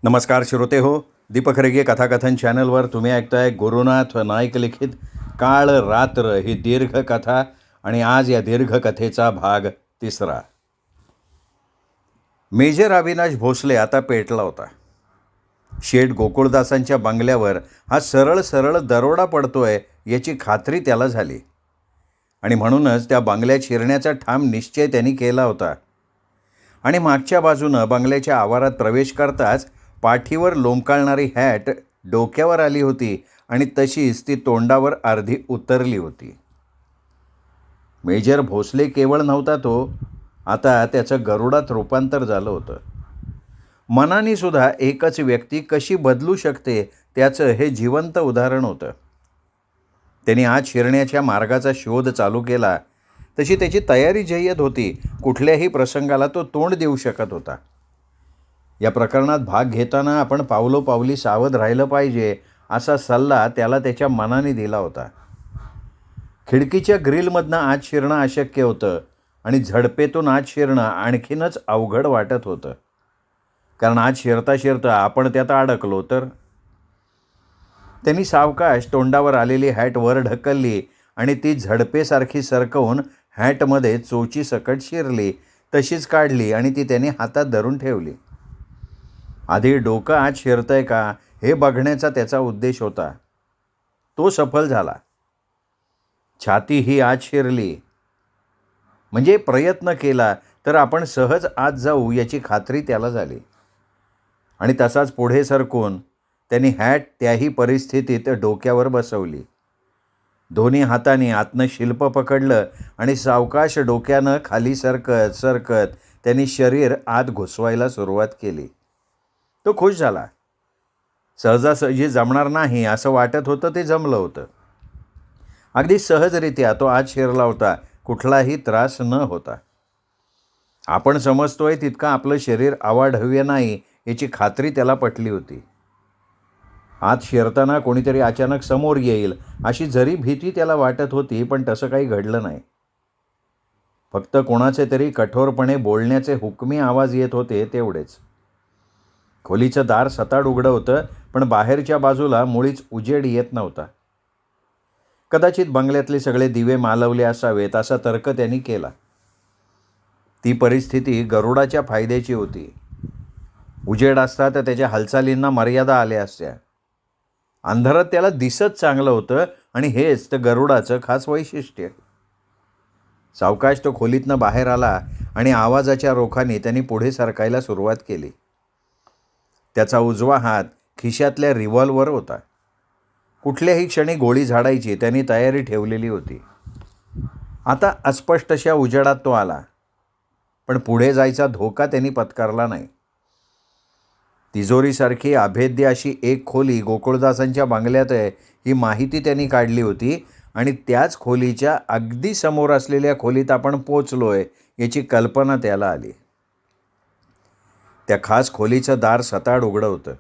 नमस्कार श्रोते हो. दीपक रेगे कथाकथन चॅनलवर तुम्ही ऐकताय गुरुनाथ नाईक लिखित काळ रात्र ही दीर्घ कथा आणि आज या दीर्घ कथेचा भाग 3. मेजर अविनाश भोसले आता पेटला होता. शेठ गोकुळदासांच्या बंगल्यावर हा सरळ सरळ दरोडा पडतोय याची खात्री त्याला झाली आणि म्हणूनच त्या बंगल्यात शिरण्याचा ठाम निश्चय त्यांनी केला होता. आणि मागच्या बाजूनं बंगल्याच्या आवारात प्रवेश करताच पाठीवर लोंबकाळणारी हॅट डोक्यावर आली होती आणि तशीच ती तोंडावर अर्धी उतरली होती. मेजर भोसले केवळ नव्हता तो, आता त्याचं गरुडात रूपांतर झालं होतं. मनाने सुद्धा एकच व्यक्ती कशी बदलू शकते त्याचं हे जिवंत उदाहरण होतं. त्यांनी आत शिरण्याच्या मार्गाचा शोध चालू केला तशी त्याची तयारी जय्यत होती. कुठल्याही प्रसंगाला तो तोंड देऊ शकत होता. या प्रकरणात भाग घेताना आपण पावलोपावली सावध राहिलं पाहिजे असा सल्ला त्याला त्याच्या मनाने दिला होता. खिडकीच्या ग्रिलमधनं आत शिरणं अशक्य होतं आणि झडपेतून आत शिरणं आणखीनच अवघड वाटत होतं. कारण आत शिरता शिरता आपण त्यात अडकलो तर. त्यांनी सावकाश तोंडावर आलेली हॅट वर ढकलली आणि ती झडपेसारखी सरकवून हॅटमध्ये चोचीसकट शिरली, तशीच काढली आणि ती त्याने हातात धरून ठेवली. आधी डोकं आत शिरतंय का हे बघण्याचा त्याचा उद्देश होता. तो सफल झाला. छाती ही आत शिरली म्हणजे प्रयत्न केला तर आपण सहज आत जाऊ याची खात्री त्याला झाली. आणि तसाच पुढे सरकून त्यांनी हॅट त्याही परिस्थितीत डोक्यावर बसवली. दोन्ही हातांनी आतनं शिल्प पकडलं आणि सावकाश डोक्यानं खाली सरकत सरकत त्यांनी शरीर आत घुसवायला सुरुवात केली. तो खुश झाला. सहजासहजी जमणार नाही असं वाटत होतं ते जमलं होतं. अगदी सहजरित्या तो आत शिरला होता, कुठलाही त्रास न होता. आपण समजतोय तितकं आपलं शरीर अवाढव्य नाही याची खात्री त्याला पटली होती. आत शिरताना कोणीतरी अचानक समोर येईल अशी जरी भीती त्याला वाटत होती, पण तसं काही घडलं नाही. फक्त कोणाचे तरी कठोरपणे बोलण्याचे हुकमी आवाज येत होते तेवढेच. खोलीचं दार सताड उघडं होतं, पण बाहेरच्या बाजूला मुळीच उजेड येत नव्हता. कदाचित बंगल्यातले सगळे दिवे मालवले असावेत असा तर्क त्यांनी केला. ती परिस्थिती गरुडाच्या फायद्याची होती. उजेड असता तर त्याच्या हालचालींना मर्यादा आल्या असत्या. अंधारात त्याला दिसत चांगलं होतं आणि हेच तर गरुडाचं खास वैशिष्ट्य. सावकाश तो खोलीतनं बाहेर आला आणि आवाजाच्या रोखाने त्यांनी पुढे सरकायला सुरुवात केली. त्याचा उजवा हात खिशातल्या रिव्हॉल्वर होता. कुठल्याही क्षणी गोळी झाडायची त्यांनी तयारी ठेवलेली होती. आता अस्पष्टशा उजेडात तो आला, पण पुढे जायचा धोका त्यांनी पत्करला नाही. तिजोरीसारखी अभेद्य अशी एक खोली गोकुळदासांच्या बंगल्यात आहे ही माहिती त्यांनी काढली होती आणि त्याच खोलीच्या अगदी समोर असलेल्या खोलीत आपण पोचलोय याची कल्पना त्याला आली. त्या खास खोलीचं दार सताड उघडं होतं.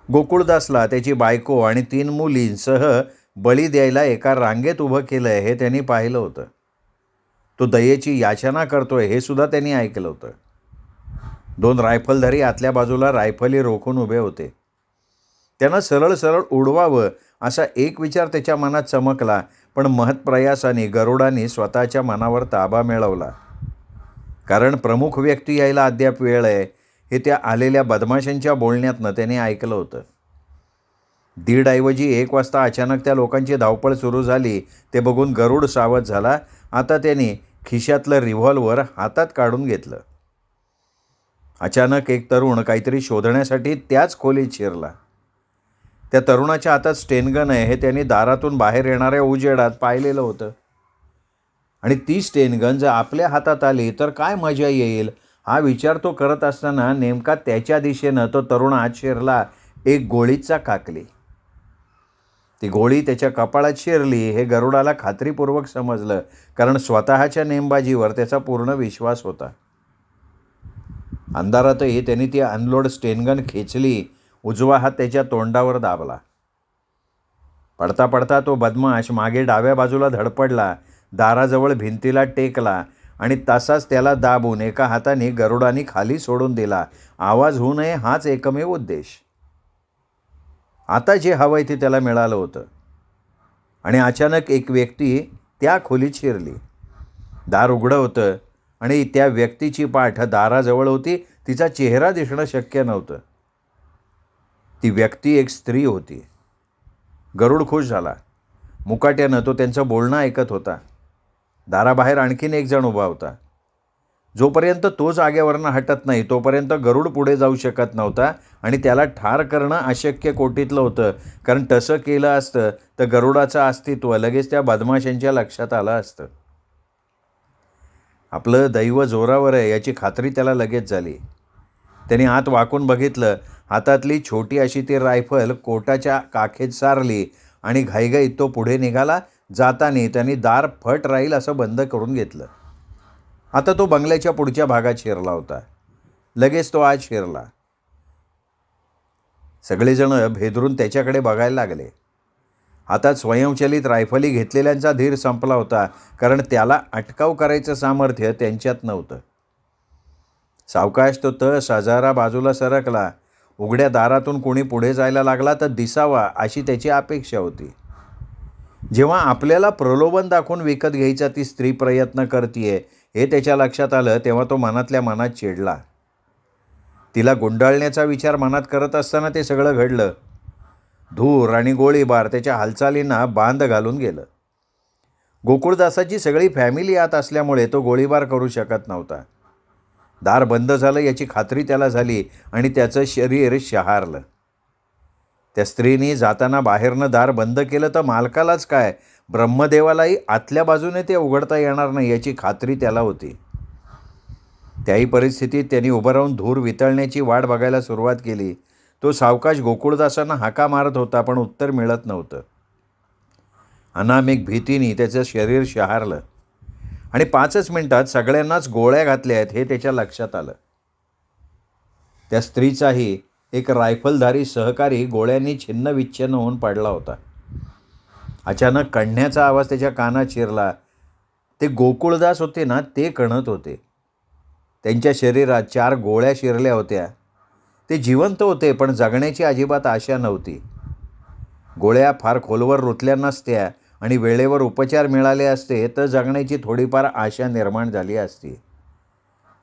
गोकुळदासला त्याची बायको आणि 3 मुलींसह बळी द्यायला एका रांगेत उभं केलंय हे त्यांनी पाहिलं होतं. तो दयेची याचना करतोय हे सुद्धा त्यांनी ऐकलं होतं. 2 रायफलधारी आतल्या बाजूला रायफली रोखून उभे होते. त्यांना सरळ सरळ उडवावं असा एक विचार त्याच्या मनात चमकला, पण महत्प्रयासाने गरुडाने स्वतःच्या मनावर ताबा मिळवला. कारण प्रमुख व्यक्ती यायला अद्याप वेळ आहे हे त्या आलेल्या बदमाशांच्या बोलण्यातनं त्याने ऐकलं होतं. 1:30 ऐवजी 1 वाजता अचानक त्या लोकांची धावपळ सुरू झाली ते बघून गरुड सावध झाला. आता त्यांनी खिशातलं रिव्हॉल्वर हातात काढून घेतलं. अचानक एक तरुण काहीतरी शोधण्यासाठी त्याच खोलीत शिरला. त्या तरुणाच्या हातात स्टेनगन आहे हे त्यांनी दारातून बाहेर येणाऱ्या उजेडात पाहिलेलं होतं. आणि ती स्टेनगन जर आपल्या हातात आली तर काय मजा येईल हा विचार तो करत असताना नेमका त्याच्या दिशेनं तो तरुण आत शिरला. एक गोळी चाकाकली. ती गोळी त्याच्या कपाळात शिरली हे गरुडाला खात्रीपूर्वक समजलं, कारण स्वतःच्या नेमबाजीवर त्याचा पूर्ण विश्वास होता. अंधारातही त्यांनी ती अनलोड स्टेनगन खेचली. उजवा हात त्याच्या तोंडावर दाबला. पडता पडता तो बदमाश मागे डाव्या बाजूला धडपडला. दाराजवळ भिंतीला टेकला आणि तसाच त्याला दाबून एका हाताने गरुडाने खाली सोडून दिला. आवाज होऊ नये हाच एकमेव उद्देश. आता जे हवंय ते त्याला मिळालं होतं. आणि अचानक एक व्यक्ती त्या खोलीत शिरली. दार उघडं होतं आणि त्या व्यक्तीची पाठ दाराजवळ होती. तिचा चेहरा दिसणं शक्य नव्हतं. ती व्यक्ती एक स्त्री होती. गरुड खुश झाला. मुकाट्यानं तो त्यांचं बोलणं ऐकत होता. दाराबाहेर आणखीन एक जण उभा होता. जोपर्यंत तो जागेवरनं हटत नाही तोपर्यंत गरुड पुढे जाऊ शकत नव्हता आणि त्याला ठार करणं अशक्य कोटीतलं होतं. कारण तसं केलं असतं तर गरुडाचं अस्तित्व लगेच त्या बदमाशांच्या लक्षात आलं असतं. आपलं दैव जोरावर आहे याची खात्री त्याला लगेच झाली. त्याने आत वाकून बघितलं. हातातली छोटी अशी ती रायफल कोटाच्या काखेत सारली आणि घाईघाईत तो पुढे निघाला. जाताना त्यांनी दार फट राहील असं बंद करून घेतलं. आता तो बंगल्याच्या पुढच्या भागात शिरला होता. लगेच तो आत शिरला. सगळेजण भेदरून त्याच्याकडे बघायला लागले. हातात स्वयंचलित रायफली घेतलेल्यांचा धीर संपला होता, कारण त्याला अटकाव करायचं सामर्थ्य त्यांच्यात नव्हतं. सावकाश तो तस हजारा बाजूला सरकला. उघड्या दारातून कोणी पुढे जायला लागला तर दिसावा अशी त्याची अपेक्षा होती. जेव्हा आपल्याला प्रलोभन दाखवून विकत घ्यायचा ती स्त्री प्रयत्न करतीये हे त्याच्या लक्षात आलं तेव्हा तो मनातल्या मनात चिडला. तिला गुंडाळण्याचा विचार मनात करत असताना ते सगळं घडलं. धूर आणि गोळीबार त्याच्या हालचालींना बांध घालून गेलं. गोकुळदासाची सगळी फॅमिली आत असल्यामुळे तो गोळीबार करू शकत नव्हता. दार बंद झालं याची खात्री त्याला झाली आणि त्याचं शरीर शहारलं. त्या स्त्रीने जाताना बाहेरनं दार बंद केलं तर मालकालाच काय, ब्रह्मदेवालाही आतल्या बाजूने ते उघडता येणार नाही याची खात्री त्याला होती. त्याही परिस्थितीत त्यांनी उभं राहून धूर वितळण्याची वाट बघायला सुरुवात केली. तो सावकाश गोकुळदासांना हाका मारत होता पण उत्तर मिळत नव्हतं. अनामिक भीतीने त्याचं शरीर शहारलं आणि 5च मिनिटात सगळ्यांनाच गोळ्या घातल्या आहेत हे त्याच्या लक्षात आलं. त्या स्त्रीचाही एक रायफलधारी सहकारी गोळ्यांनी छिन्नविच्छिन्न होऊन पडला होता. अचानक कणण्याचा आवाज त्याच्या कानात शिरला. ते गोकुळदास होते ना, ते कणत होते. त्यांच्या शरीरात 4 गोळ्या शिरल्या होत्या. ते जिवंत होते पण जगण्याची अजिबात आशा नव्हती. गोळ्या फार खोलवर रुतल्या नसत्या आणि वेळेवर उपचार मिळाले असते तर जगण्याची थोडीफार आशा निर्माण झाली असती.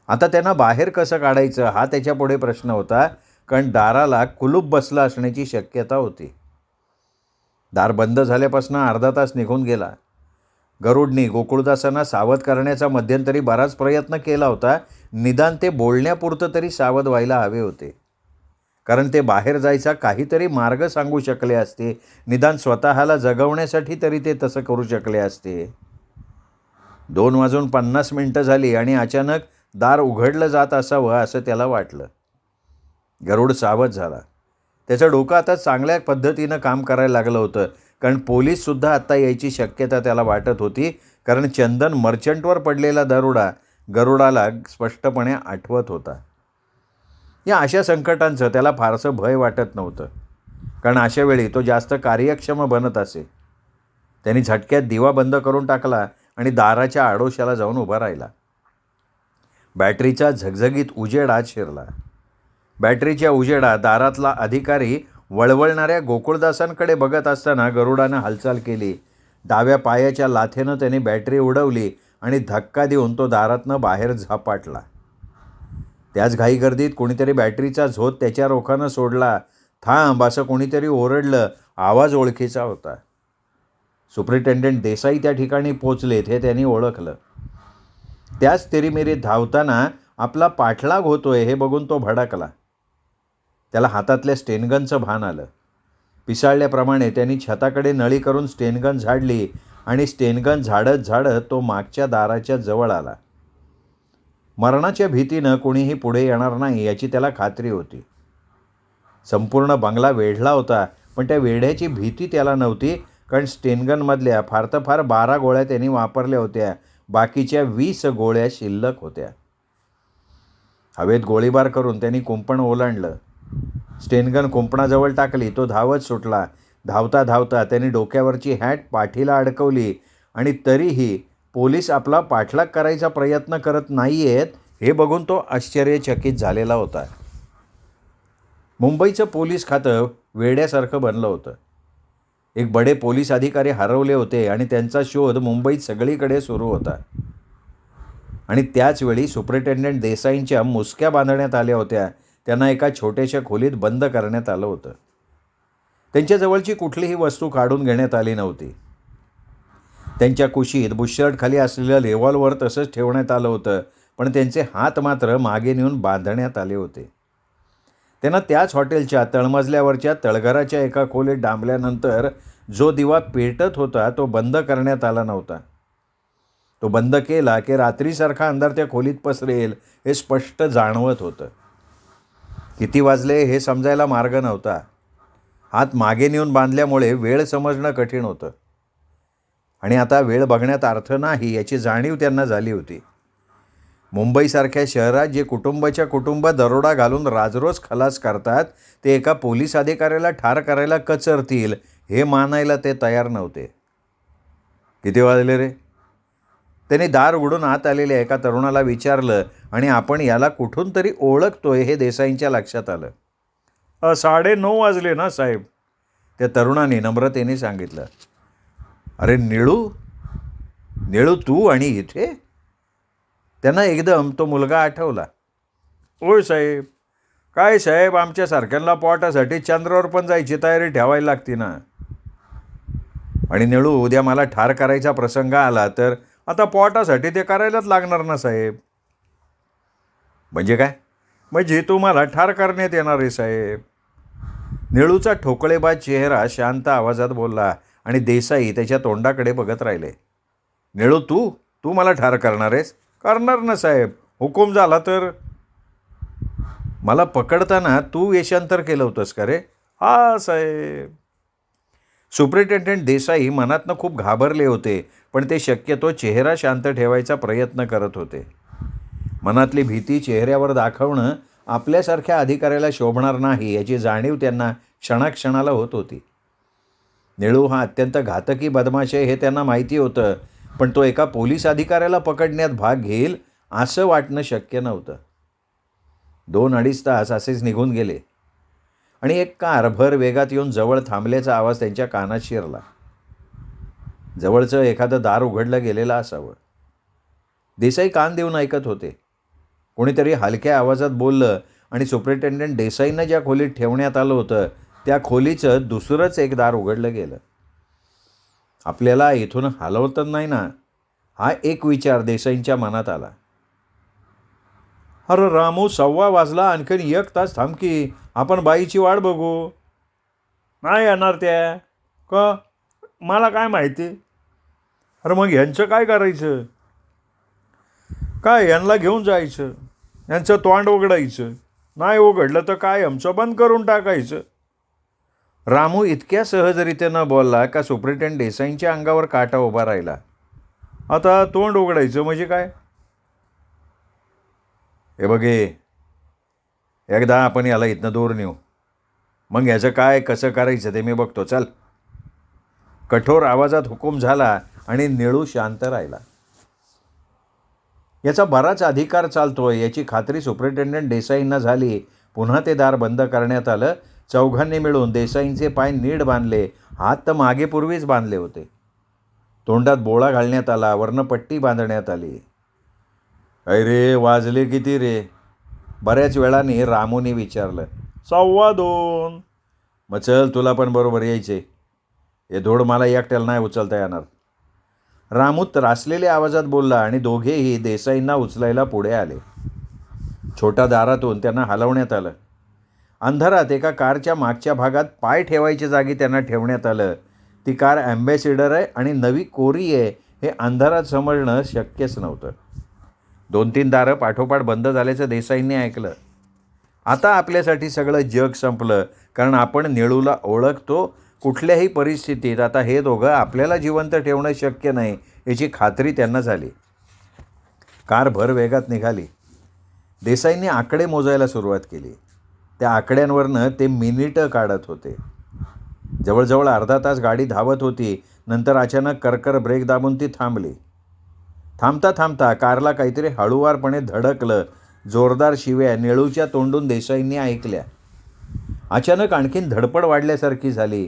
आता त्यांना बाहेर कसं काढायचं हा त्याच्यापुढे प्रश्न होता, कारण दाराला कुलूप बसलं असण्याची शक्यता होती. दार बंद झाल्यापासून अर्धा तास निघून गेला. गरुडनी गोकुळदासांना सावध करण्याचा मध्यंतरी बराच प्रयत्न केला होता. निदान ते बोलण्यापुरतं तरी सावध व्हायला हवे होते, कारण ते बाहेर जायचा काहीतरी मार्ग सांगू शकले असते. निदान स्वतःला जगवण्यासाठी तरी ते तसं करू शकले असते. 2:50 झाली आणि अचानक दार उघडलं जात असावं असं त्याला वाटलं. गरुड सावध झाला. त्याचं डोकं आता चांगल्या पद्धतीनं काम करायला लागलं होतं, कारण पोलीससुद्धा आत्ता यायची शक्यता त्याला वाटत होती. कारण चंदन मर्चंटवर पडलेला दरोडा गरुडाला स्पष्टपणे आठवत होता. या अशा संकटांचं त्याला फारसं भय वाटत नव्हतं, कारण अशा वेळी तो जास्त कार्यक्षम बनत असे. त्यांनी झटक्यात दिवा बंद करून टाकला आणि दाराच्या आडोशाला जाऊन उभा राहिला. बॅटरीचा झगझगीत उजेड आत शिरला. बॅटरीच्या उजेडात दारातला अधिकारी वळवळणाऱ्या गोकुळदासांकडे बघत असताना गरुडानं हालचाल केली. डाव्या पायाच्या लाथेनं त्याने बॅटरी उडवली आणि धक्का देऊन तो दारातनं बाहेर झपाटला. त्याच घाईगर्दीत कोणीतरी बॅटरीचा झोत त्याच्या रोखानं सोडला. थांब असं कोणीतरी ओरडलं. आवाज ओळखीचा होता. सुपरिटेंडंट देसाई त्या ठिकाणी पोचलेत हे त्यांनी ओळखलं. त्याच तिरीमिरीत धावताना आपला पाठलाग होतोय हे बघून तो भडकला. त्याला हातातल्या स्टेनगनचं भान आलं. पिसाळल्याप्रमाणे त्यांनी छताकडे नळी करून स्टेनगन झाडली आणि स्टेनगन झाडत झाडत तो मागच्या दाराच्या जवळ आला. मरणाच्या भीतीनं कोणीही पुढे येणार नाही याची त्याला खात्री होती. संपूर्ण बंगला वेढला होता, पण त्या वेढ्याची भीती त्याला नव्हती, कारण स्टेनगनमधल्या फार तर फार 12 गोळ्या त्यांनी वापरल्या होत्या. बाकीच्या 20 गोळ्या शिल्लक होत्या. हवेत गोळीबार करून त्यांनी कुंपण ओलांडलं. स्टेनगन कुंपणाजवळ टाकली. तो धावत सुटला. धावता धावता त्यांनी डोक्यावरची हॅट पाठीला अडकवली आणि तरीही पोलीस आपला पाठलाग करायचा प्रयत्न करत नाही आहेत हे बघून तो आश्चर्यचकित झालेला होता. मुंबईचं पोलीस खातं वेड्यासारखं बनलं होतं. एक बडे पोलीस अधिकारी हरवले होते आणि त्यांचा शोध मुंबईत सगळीकडे सुरू होता. आणि त्याचवेळी सुपरिटेंडंट देसाईंच्या मुसक्या बांधण्यात आल्या होत्या. त्यांना एका छोट्याशा खोलीत बंद करण्यात आलं होतं. त्यांच्याजवळची कुठलीही वस्तू काढून घेण्यात आली नव्हती. त्यांच्या कुशीत बुशर्टखाली असलेलं रिव्हॉल्वर तसंच ठेवण्यात आलं होतं, पण त्यांचे हात मात्र मागे नेऊन बांधण्यात आले होते. त्यांना त्याच हॉटेलच्या तळमजल्यावरच्या तळघराच्या एका खोलीत डांबल्यानंतर जो दिवा पेटत होता तो बंद करण्यात आला नव्हता. तो बंद केला की रात्रीसारखा अंधार त्या खोलीत पसरेल हे स्पष्ट जाणवत होतं. किती वाजले हे समजायला मार्ग नव्हता. हात मागे नेऊन बांधल्यामुळे वेळ समजणं कठीण होतं. आणि आता वेळ बघण्यात अर्थ नाही याची जाणीव त्यांना झाली होती. मुंबईसारख्या शहरात जे कुटुंबाच्या कुटुंब दरोडा घालून राजरोज खलास करतात ते एका पोलीस अधिकाऱ्याला ठार करायला कचरतील हे मानायला ते तयार नव्हते. किती वाजले रे? त्यांनी दार उघडून आत आलेल्या एका तरुणाला विचारलं आणि आपण याला कुठून तरी ओळखतोय हे देसाईंच्या लक्षात आलं. 9:30 वाजले ना साहेब, त्या तरुणाने नम्रतेने सांगितलं. अरे निळू तू आणि इथे? त्यांना एकदम तो मुलगा आठवला. होय साहेब. काय साहेब, आमच्यासारख्यांना पोटासाठी चंद्रावर पण जायची तयारी ठेवायला लागते ना. आणि निळू, उद्या मला ठार करायचा प्रसंग आला तर आता पोटासाठी ते करायलाच लागणार ना साहेब. म्हणजे काय? म्हणजे तुम्हाला ठार करण्यात येणार आहे साहेब. निळूचा ठोकळेबाज चेहरा शांत आवाजात बोलला आणि देसाई त्याच्या तोंडाकडे बघत राहिले. निळू, तू मला ठार करणार आहेस? करणार ना साहेब, हुकूम झाला तर. मला पकडताना तू वेषांतर केलं होतंस का रे? हा साहेब. सुपरिटेंडंट देसाई मनातनं खूप घाबरले होते, पण ते शक्यतो चेहरा शांत ठेवायचा प्रयत्न करत होते. मनातली भीती चेहऱ्यावर दाखवणं आपल्यासारख्या अधिकाऱ्याला शोभणार नाही याची जाणीव त्यांना क्षणाक्षणाला होत होती. निळू हा अत्यंत घातकी बदमाश आहे हे त्यांना माहिती होतं, पण तो एका पोलीस अधिकाऱ्याला पकडण्यात भाग घेईल असं वाटणं शक्य नव्हतं. 2-2.5 तास असेच निघून गेले आणि एक कार भर वेगात येऊन जवळ थांबल्याचा आवाज त्यांच्या कानात शिरला. जवळचं एखादं दार उघडलं गेलेलं असावं. देसाई कान देऊन ऐकत होते. कोणीतरी हलक्या आवाजात बोललं आणि सुपरिटेंडंट देसाईंना ज्या खोलीत ठेवण्यात आलं होतं त्या खोलीचं दुसरंच एक दार उघडलं गेलं. आपल्याला इथून हलवत नाही ना, हा एक विचार देसाईंच्या मनात आला. अरे रामू, 1:15 वाजला, आणखीन 1 तास थांब की, आपण बाईची वाट बघू. नाही येणार त्या. का? मला काय माहिती. अरे मग यांचं काय करायचं? काय यांना घेऊन जायचं, यांचं तोंड उघडायचं, नाही उघडलं तर काय आमचं बंद करून टाकायचं. रामू इतक्या सहजरित्यानं बोलला का सुपरिटेंडंट देसाईंच्या अंगावर काटा उभा राहिला. आता तोंड उघडायचं म्हणजे काय? हे बघे, एकदा आपण याला इथनं दूर नेऊ, मग याचं काय कसं करायचं ते मी बघतो, चल. कठोर आवाजात हुकूम झाला आणि निळू शांत राहिला. याचा बराच अधिकार चालतोय याची खात्री सुपरिटेंडंट देसाईंना झाली. पुन्हा ते दार बंद करण्यात आलं. चौघांनी मिळून देसाईंचे पाय नीट बांधले. हात तर मागे पूर्वीच बांधले होते. तोंडात बोळा घालण्यात आला, वरनं पट्टी बांधण्यात आली. अरे वाजले किती रे? बऱ्याच वेळाने रामूने विचारलं. 2:15. मग चल, तुला पण बरोबर यायचे. हे धोड मला एकट्याला नाही उचलता येणार. रामू त्रासलेल्या आवाजात बोलला आणि दोघेही देसाईंना उचलायला पुढे आले. छोट्या दारातून त्यांना हलवण्यात आलं. अंधारात एका कारच्या मागच्या भागात पाय ठेवायच्या जागी त्यांना ठेवण्यात आलं. ती कार ॲम्बॅसिडर आहे आणि नवी कोरी आहे हे अंधारात समजणं शक्यच नव्हतं. 2-3 दारं पाठोपाठ बंद झाल्याचं देसाईंनी ऐकलं. आता आपल्यासाठी सगळं जग संपलं, कारण आपण निळूला ओळखतो. कुठल्याही परिस्थितीत आता हे दोघं आपल्याला जिवंत ठेवणं शक्य नाही याची खात्री त्यांना झाली. कार भर वेगात निघाली. देसाईंनी आकडे मोजायला सुरुवात केली. त्या आकड्यांवरनं ते मिनिटं काढत होते. जवळजवळ अर्धा तास गाडी धावत होती. नंतर अचानक करकर ब्रेक दाबून ती थांबली. थांबता थांबता कारला काहीतरी हळूवारपणे धडकलं. जोरदार शिव्या निळूच्या तोंडून देसाईंनी ऐकल्या. अचानक आणखीन धडपड वाढल्यासारखी झाली.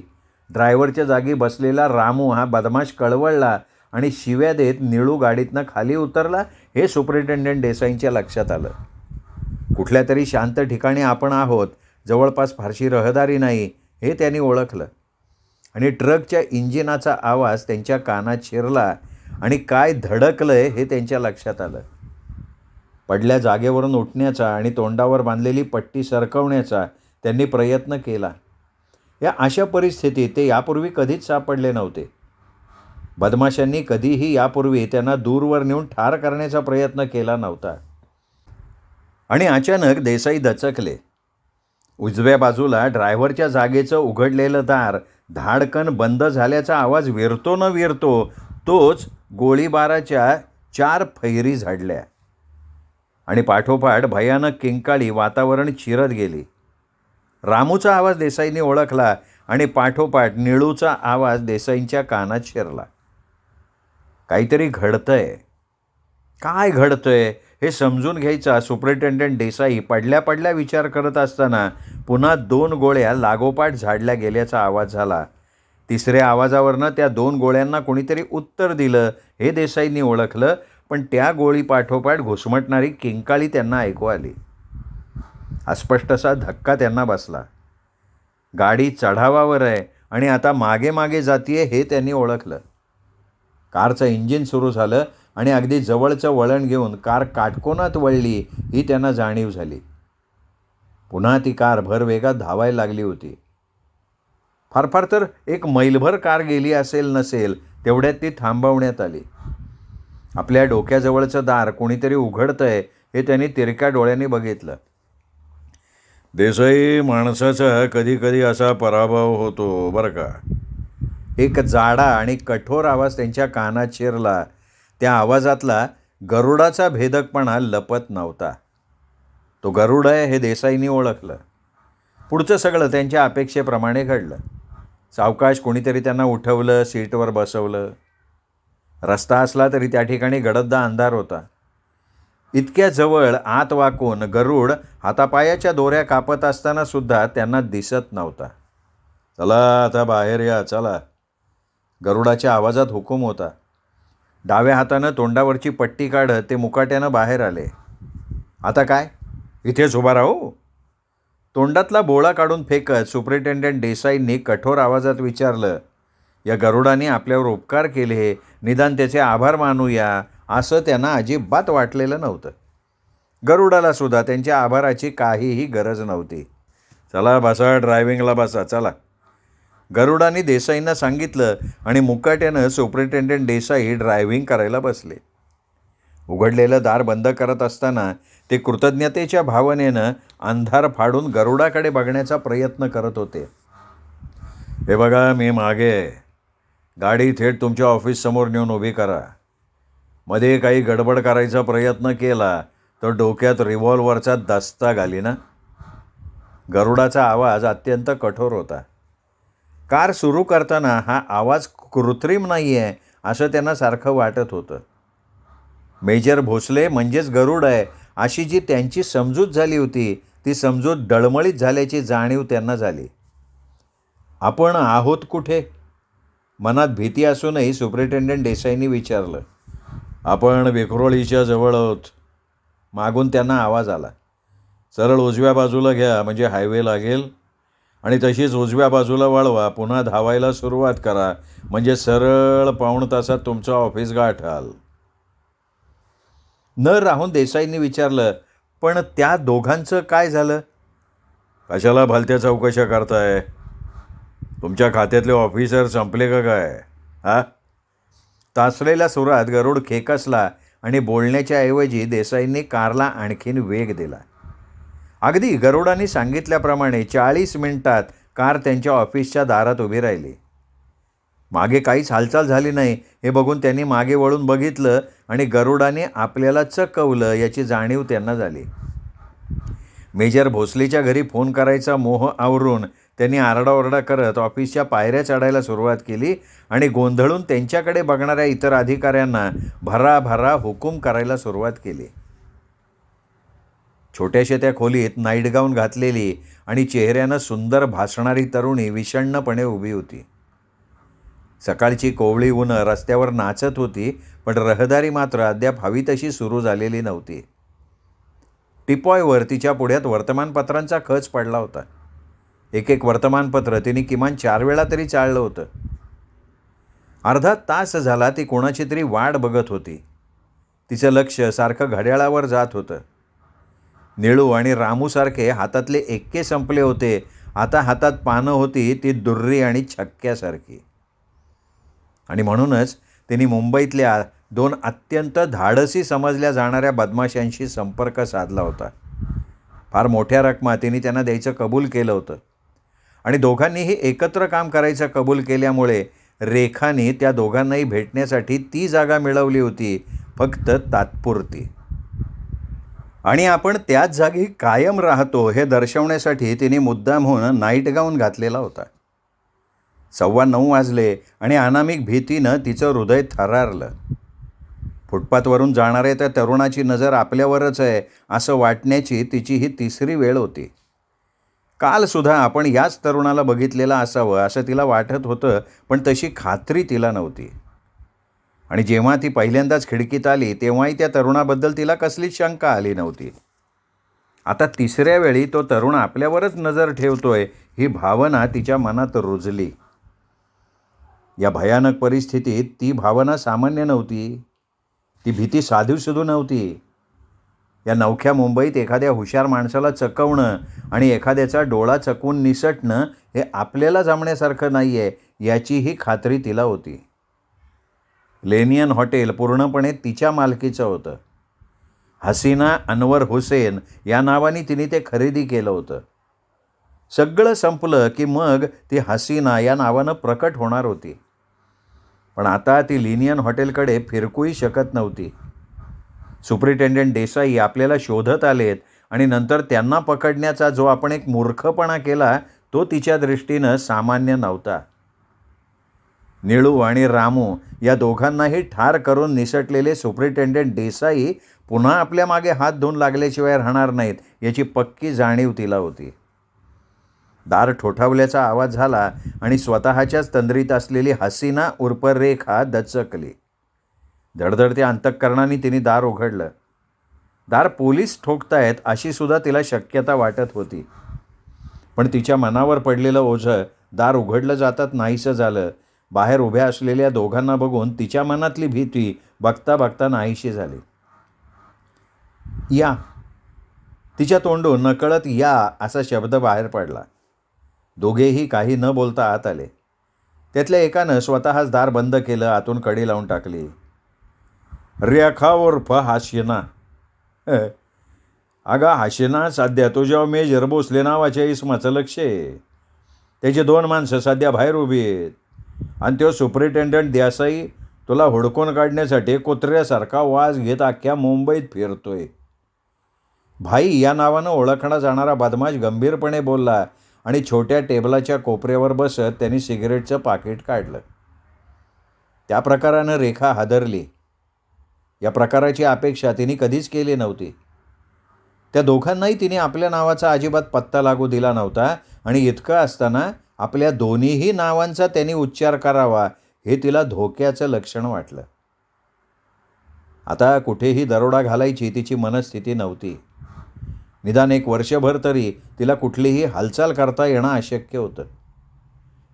ड्रायव्हरच्या जागी बसलेला रामू हा बदमाश कळवळला आणि शिव्या देत निळू गाडीतनं खाली उतरला हे सुपरिटेंडंट देसाईंच्या लक्षात आलं. कुठल्या तरी शांत ठिकाणी आपण आहोत, जवळपास फारशी रहदारी नाही हे त्यांनी ओळखलं. आणि ट्रकच्या इंजिनाचा आवाज त्यांच्या कानात शिरला आणि काय धडकलंय हे त्यांच्या लक्षात आलं. पडल्या जागेवरून उठण्याचा आणि तोंडावर बांधलेली पट्टी सरकवण्याचा त्यांनी प्रयत्न केला. या अशा परिस्थितीत ते यापूर्वी कधीच सापडले नव्हते. बदमाशांनी कधीही यापूर्वी त्यांना दूरवर नेऊन ठार करण्याचा प्रयत्न केला नव्हता. आणि अचानक देसाई दचकले. उजव्या बाजूला ड्रायव्हरच्या जागेचं उघडलेलं दार धाडकन बंद झाल्याचा आवाज विरतो न विरतो तोच गोळीबाराच्या 4 फैरी झाडल्या आणि पाठोपाठ भयानक किंकाळी वातावरण चिरत गेली. रामूचा आवाज देसाईंनी ओळखला आणि पाठोपाठ निळूचा आवाज देसाईंच्या कानात शिरला. काहीतरी घडतंय. काय घडतंय हे समजून घ्यायचा सुपरिटेंडंट देसाई पडल्या पडल्या विचार करत असताना पुन्हा 2 गोळ्या लागोपाठ झाडल्या गेल्याचा आवाज झाला. तिसऱ्या आवाजावरनं त्या 2 गोळ्यांना कोणीतरी उत्तर दिलं हे देसाईंनी ओळखलं, पण त्या गोळी पाठोपाठ घुसमटणारी किंकाळी त्यांना ऐकू आली. अस्पष्टसा धक्का त्यांना बसला. गाडी चढावावर आहे आणि आता मागे मागे जातीये हे त्यांनी ओळखलं. कारचं इंजिन सुरू झालं आणि अगदी जवळचं वळण घेऊन कार काटकोनात वळली ही त्यांना जाणीव झाली. पुन्हा ती कार भरवेगात धावायला लागली होती. फार फार तर 1 मैलभर कार गेली असेल नसेल तेवढ्यात ती थांबवण्यात आली. आपल्या डोक्याजवळचं दार कोणीतरी उघडतंय हे त्यांनी तिरक्या डोळ्यांनी बघितलं. देसाई, माणसाचा कधी कधी असा पराभव होतो बरं का. एक जाडा आणि कठोर आवाज त्यांच्या कानात शिरला. त्या आवाजातला गरुडाचा भेदकपणा लपत नव्हता. तो गरुड आहे हे देसाईंनी ओळखलं. पुढचं सगळं त्यांच्या अपेक्षेप्रमाणे घडलं. सावकाश कोणीतरी त्यांना उठवलं, सीटवर बसवलं. रस्ता असला तरी त्या ठिकाणी गडद अंधार होता. इतक्या जवळ आत वाकून गरुड हातापायाच्या दोऱ्या कापत असताना सुद्धा त्यांना दिसत नव्हता. चला आता बाहेर या, चला. गरुडाच्या आवाजात हुकूम होता. डाव्या हातानं तोंडावरची पट्टी काढत ते मुकाट्यानं बाहेर आले. आता काय? इथेच उभा राहू? तोंडातला बोळा काढून फेकत सुपरिटेंडंट देसाईंनी कठोर आवाजात विचारलं. या गरुडाने आपल्यावर उपकार केले, निदान त्याचे आभार मानूया असं त्यांना अजिबात वाटलेलं नव्हतं. गरुडाला सुद्धा त्यांच्या आभाराची काहीही गरज नव्हती. चला बसा, ड्रायव्हिंगला बसा, चला. गरुडाने देसाईंना सांगितलं आणि मुकाट्यानं सुपरिटेंडंट देसाई ड्रायव्हिंग करायला बसले. उघडलेलं दार बंद करत असताना ते कृतज्ञतेच्या भावनेनं अंधार फाडून गरुडाकडे बघण्याचा प्रयत्न करत होते. हे बघा, मी मागे आहे. गाडी थेट तुमच्या ऑफिससमोर नेऊन उभी करा. मध्ये काही गडबड करायचा प्रयत्न केला तर डोक्यात रिव्हॉल्वरचा दस्ता घालीना. गरुडाचा आवाज अत्यंत कठोर होता. कार सुरू करताना हा आवाज कृत्रिम नाही आहे असं त्यांना सारखं वाटत होतं. मेजर भोसले म्हणजेच गरुड आहे अशी जी त्यांची समजूत झाली होती ती समजूत डळमळीत झाल्याची जाणीव त्यांना झाली. आपण आहोत कुठे? मनात भीती असूनही सुपरिटेंडंट देसाईंनी विचारलं. आपण विक्रोळीच्या जवळ आहोत. मागून त्यांना आवाज आला. सरळ उजव्या बाजूला घ्या म्हणजे हायवे लागेल आणि तशीच उजव्या बाजूला वळवा. पुन्हा धावायला सुरुवात करा म्हणजे सरळ पाऊण तासात तुमचं ऑफिस गाठाल. न राहून देसाईंनी विचारलं, पण त्या दोघांचं काय झालं? कशाला भलत्या चौकशा करताय? तुमच्या खात्यातले ऑफिसर संपले का काय? हा? तासलेल्या सुरात गरुड खेकसला आणि बोलण्याच्या ऐवजी देसाईंनी कारला आणखीन वेग दिला. अगदी गरुडांनी सांगितल्याप्रमाणे 40 मिनिटात कार त्यांच्या ऑफिसच्या दारात उभी राहिली. मागे काहीच हालचाल झाली नाही हे बघून त्यांनी मागे वळून बघितलं आणि गरुडाने आपल्याला चकवलं याची जाणीव त्यांना झाली. मेजर भोसलेच्या घरी फोन करायचा मोह आवरून त्यांनी आरडाओरडा करत ऑफिसच्या पायऱ्या चढायला सुरुवात केली आणि गोंधळून त्यांच्याकडे बघणाऱ्या इतर अधिकाऱ्यांना भराभरा हुकूम करायला सुरुवात केली. छोट्याशा त्या खोलीत नाईट गाऊन घातलेली आणि चेहऱ्यानं सुंदर भासणारी तरुणी विषण्णपणे उभी होती. सकाळची कोवळी उन्हं रस्त्यावर नाचत होती, पण रहदारी मात्र अद्याप हवी तशी सुरू झालेली नव्हती. टिपॉयवर तिच्या पुढ्यात वर्तमानपत्रांचा खच पडला होता. एक वर्तमानपत्र तिने किमान 4 वेळा तरी चाळलं होतं. अर्धा तास झाला ती कोणाची तरी वाट बघत होती. तिचं लक्ष सारखं घड्याळावर जात होतं. निळू आणि रामूसारखे हातातले एक्के संपले होते. आता हातात पानं होती ती दुर्री आणि छक्क्यासारखी. आणि म्हणूनच तिने मुंबईतल्या 2 अत्यंत धाडसी समजल्या जाणाऱ्या बदमाशांशी संपर्क साधला होता. फार मोठ्या रकमा तिने त्यांना द्यायचं कबूल केलं होतं आणि दोघांनीही एकत्र काम करायचं कबूल केल्यामुळे रेखाने त्या दोघांनाही भेटण्यासाठी ती जागा मिळवली होती, फक्त तात्पुरती. आणि आपण त्याच जागी कायम राहतो हे दर्शवण्यासाठी तिने मुद्दामहून नाईट गाऊन घातलेला होता. 9:15 वाजले आणि अनामिक भीतीनं तिचं हृदय थरारलं. फुटपाथवरून जाणाऱ्या त्या तरुणाची नजर आपल्यावरच आहे असं वाटण्याची तिची ही तिसरी वेळ होती. कालसुद्धा आपण याच तरुणाला बघितलेलं असावं असं तिला वाटत होतं, पण तशी खात्री तिला नव्हती. आणि जेव्हा ती पहिल्यांदाच खिडकीत आली तेव्हाही त्या तरुणाबद्दल तिला कसलीच शंका आली नव्हती. आता तिसऱ्या वेळी तो तरुण आपल्यावरच नजर ठेवतोय ही भावना तिच्या मनात रुजली. या भयानक परिस्थितीत ती भावना सामान्य नव्हती. ती भीती साधीसुद्धा नव्हती. या नवख्या मुंबईत एखाद्या हुशार माणसाला चकवणं आणि एखाद्याचा डोळा चकवून निसटणं हे आपल्याला जमण्यासारखं नाही आहे याचीही खात्री तिला होती. लेनियन हॉटेल पूर्णपणे तिच्या मालकीचं होतं. हसीना अनवर हुसेन या नावाने तिने ते खरेदी केलं होतं. सगळं संपलं की मग ती हसीना या नावानं प्रकट होणार होती. पण आता ती लेनियन हॉटेलकडे फिरकूही शकत नव्हती. सुपरिटेंडंट देसाई आपल्याला शोधत आलेत आणि नंतर त्यांना पकडण्याचा जो आपण एक मूर्खपणा केला तो तिच्या दृष्टीनं सामान्य नव्हता. निळू आणि रामू या दोघांनाही ठार करून निसटलेले सुपरिटेंडंट देसाई पुन्हा आपल्या मागे हात धुवून लागल्याशिवाय राहणार नाहीत याची पक्की जाणीव तिला होती. दार ठोठावल्याचा आवाज झाला आणि स्वतःच्याच तंद्रीत असलेली हसीना उर्फ रेखा दचकली. धडधडत्या अंतःकरणाने तिने दार उघडलं. दार पोलीस ठोकतायत अशी सुद्धा तिला शक्यता वाटत होती. पण तिच्या मनावर पडलेलं ओझं दार उघडलं जातात नाहीसं झालं. बाहेर उभ्या असलेल्या दोघांना बघून तिच्या मनातली भीती बघता बघता नाहीशी झाली. या, तिच्या तोंडून नकळत या असा शब्द बाहेर पडला. दोघेही काही न बोलता आत आले. त्यातल्या एकानं स्वतःच दार बंद केलं, आतून कडी लावून टाकली. रेखा उर्फ हसीना. अगं हसीना, सध्या तुझ्या मेजर भोसले नावाच्या इसमाचं लक्ष आहे. त्याची 2 माणसं सध्या बाहेर उभी आहेत आणि तो सुपरिटेंडंट देसाई तुला हुडकून काढण्यासाठी कुत्र्यासारखा वास घेत अख्ख्या मुंबईत फिरतोय. भाई या नावानं ओळखला जाणारा बदमाश गंभीरपणे बोलला आणि छोट्या टेबलाच्या कोपऱ्यावर बसत त्यांनी सिगारेटचं पाकिट काढलं. त्या प्रकारानं रेखा हादरली. या प्रकाराची अपेक्षा तिने कधीच केली नव्हती. त्या दोघांनाही तिने आपल्या नावाचा अजिबात पत्ता लागू दिला नव्हता आणि इतकं असताना आपल्या दोन्हीही नावांचा त्यांनी उच्चार करावा हे तिला धोक्याचं लक्षण वाटलं. आता कुठेही दरोडा घालायची तिची मनस्थिती नव्हती. निदान 1 वर्षभर तरी तिला कुठलीही हालचाल करता येणं अशक्य होतं.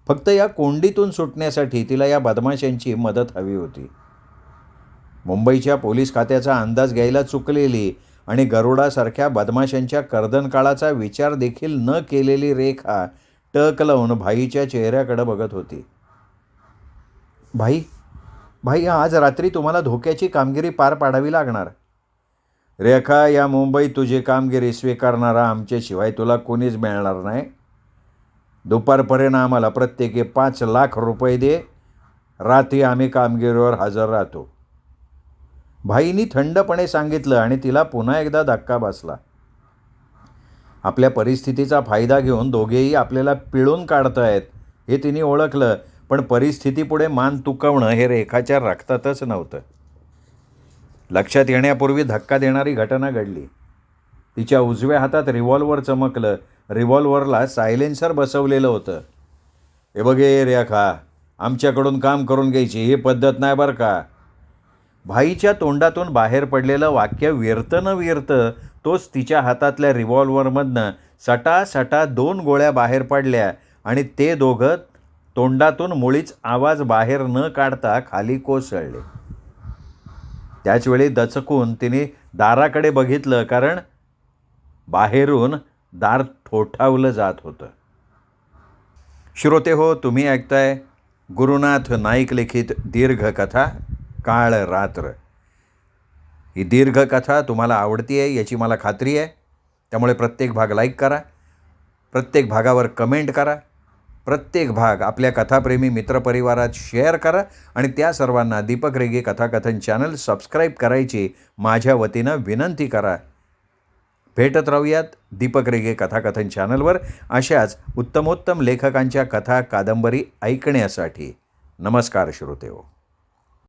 फक्त या कोंडीतून सुटण्यासाठी तिला या बदमाशांची मदत हवी होती. मुंबईच्या पोलीस खात्याचा अंदाज घ्यायला चुकलेली आणि गरुडासारख्या बदमाशांच्या कर्दनकाळाचा विचार देखील न केलेली रेखा टक लावून भाईच्या चेहऱ्याकडे बघत होती. भाई आज रात्री तुम्हाला धोक्याची कामगिरी पार पाडावी लागणार. रेखा, या मुंबईत तुझी कामगिरी स्वीकारणारा आमच्याशिवाय तुला कोणीच मिळणार नाही. दुपारपर्यंत आम्हाला प्रत्येकी 5 लाख रुपये दे. रात्री आम्ही कामगिरीवर हजर राहतो. भाईंनी थंडपणे सांगितलं आणि तिला पुन्हा एकदा धक्का बसला. आपल्या परिस्थितीचा फायदा घेऊन दोघेही आपल्याला पिळून काढतायत हे तिने ओळखलं, पण परिस्थितीपुढे मान तुकवणं हे रेखाच्या रक्तातच नव्हतं. लक्षात येण्यापूर्वी धक्का देणारी घटना घडली. तिच्या उजव्या हातात रिव्हॉल्वर चमकलं. रिव्हॉल्वरला सायलेन्सर बसवलेलं होतं. हे बघे रेखा, आमच्याकडून काम करून घ्यायची ही पद्धत नाही बरं का. भाईच्या तोंडातून बाहेर पडलेलं वाक्य विरतं न विरतं तोच तिच्या हातातल्या रिव्हॉल्वरमधनं सटासटा 2 गोळ्या बाहेर पडल्या आणि ते दोघं तोंडातून मुळीच आवाज बाहेर न काढता खाली कोसळले. त्याचवेळी दचकून तिने दाराकडे बघितलं, कारण बाहेरून दार ठोठावलं जात होतं. श्रोते हो, तुम्ही ऐकताय गुरुनाथ नाईक लिखित दीर्घ कथा काळ रात्र. ही दीर्घ कथा तुम्हाला आवडती आहे याची मला खात्री आहे. त्यामुळे प्रत्येक भाग लाईक करा, प्रत्येक भागावर कमेंट करा, प्रत्येक भाग आपल्या कथाप्रेमी मित्रपरिवारात शेअर करा आणि त्या सर्वांना दीपक रेगे कथाकथन चॅनल सबस्क्राईब करायची माझ्या वतीनं विनंती करा. भेटत राहूयात दीपक रेगे कथाकथन चॅनलवर अशाच उत्तमोत्तम लेखकांच्या कथा कादंबरी ऐकण्यासाठी. नमस्कार श्रोतेहो.